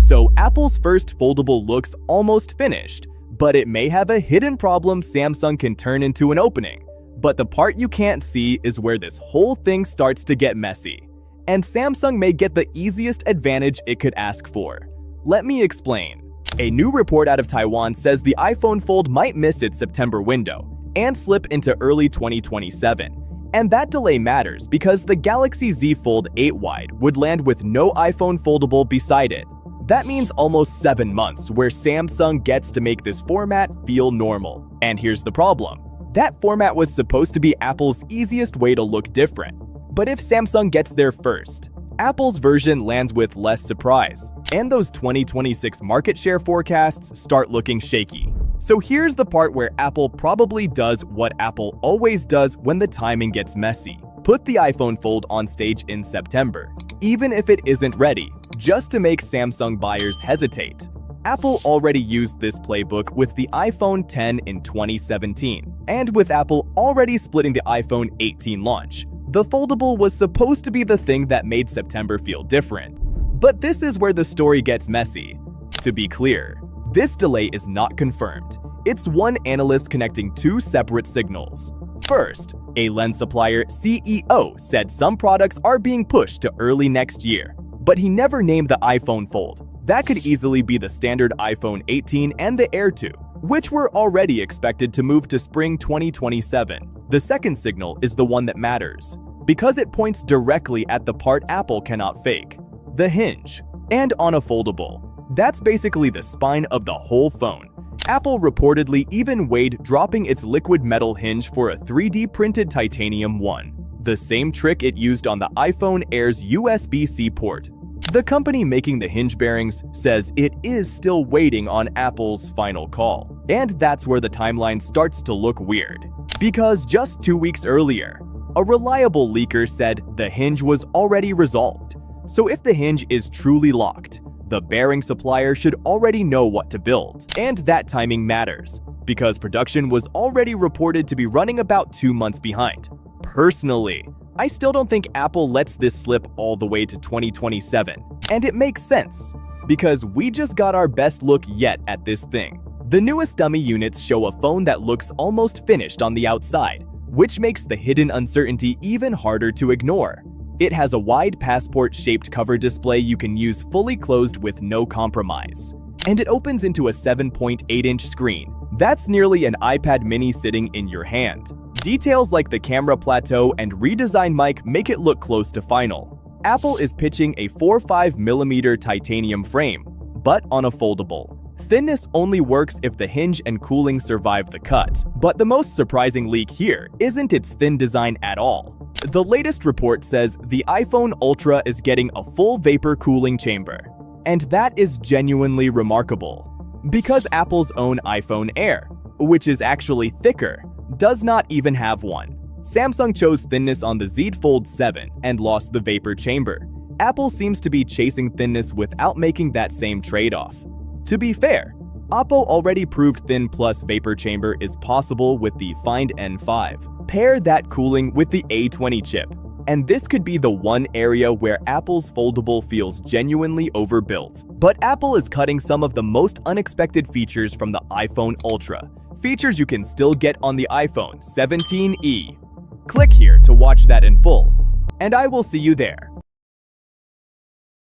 So Apple's first foldable looks almost finished, but it may have a hidden problem Samsung can turn into an opening. But the part you can't see is where this whole thing starts to get messy. And Samsung may get the easiest advantage it could ask for. Let me explain. A new report out of Taiwan says the iPhone Fold might miss its September window and slip into early 2027. And that delay matters because the Galaxy Z Fold 8 Wide would land with no iPhone foldable beside it. That means almost 7 months where Samsung gets to make this format feel normal. And here's the problem. That format was supposed to be Apple's easiest way to look different. But if Samsung gets there first, Apple's version lands with less surprise, and those 2026 market share forecasts start looking shaky. So here's the part where Apple probably does what Apple always does when the timing gets messy. Put the iPhone Fold on stage in September, even if it isn't ready, just to make Samsung buyers hesitate. Apple already used this playbook with the iPhone X in 2017, and with Apple already splitting the iPhone 18 launch. The foldable was supposed to be the thing that made September feel different. But this is where the story gets messy. To be clear, this delay is not confirmed. It's one analyst connecting two separate signals. First, a lens supplier CEO said some products are being pushed to early next year, but he never named the iPhone Fold. That could easily be the standard iPhone 18 and the Air 2, which were already expected to move to spring 2027. The second signal is the one that matters, because it points directly at the part Apple cannot fake, the hinge. And on a foldable, that's basically the spine of the whole phone. Apple reportedly even weighed dropping its liquid metal hinge for a 3D printed titanium one, the same trick it used on the iPhone Air's USB-C port. The company making the hinge bearings says it is still waiting on Apple's final call. And that's where the timeline starts to look weird. Because just 2 weeks earlier, a reliable leaker said the hinge was already resolved. So if the hinge is truly locked, the bearing supplier should already know what to build. And that timing matters, because production was already reported to be running about 2 months behind. Personally, I still don't think Apple lets this slip all the way to 2027. And it makes sense, because we just got our best look yet at this thing. The newest dummy units show a phone that looks almost finished on the outside, which makes the hidden uncertainty even harder to ignore. It has a wide passport-shaped cover display you can use fully closed with no compromise. And it opens into a 7.8-inch screen. That's nearly an iPad mini sitting in your hand. Details like the camera plateau and redesigned mic make it look close to final. Apple is pitching a 4.5mm titanium frame, but on a foldable. Thinness only works if the hinge and cooling survive the cut. But the most surprising leak here isn't its thin design at all. The latest report says the iPhone Ultra is getting a full vapor cooling chamber. And that is genuinely remarkable. Because Apple's own iPhone Air, which is actually thicker, does not even have one. Samsung chose thinness on the Z Fold 7 and lost the vapor chamber. Apple seems to be chasing thinness without making that same trade-off. To be fair, Oppo already proved thin plus vapor chamber is possible with the Find N5. Pair that cooling with the A20 chip, and this could be the one area where Apple's foldable feels genuinely overbuilt. But Apple is cutting some of the most unexpected features from the iPhone Ultra, features you can still get on the iPhone 17e. Click here to watch that in full, and I will see you there.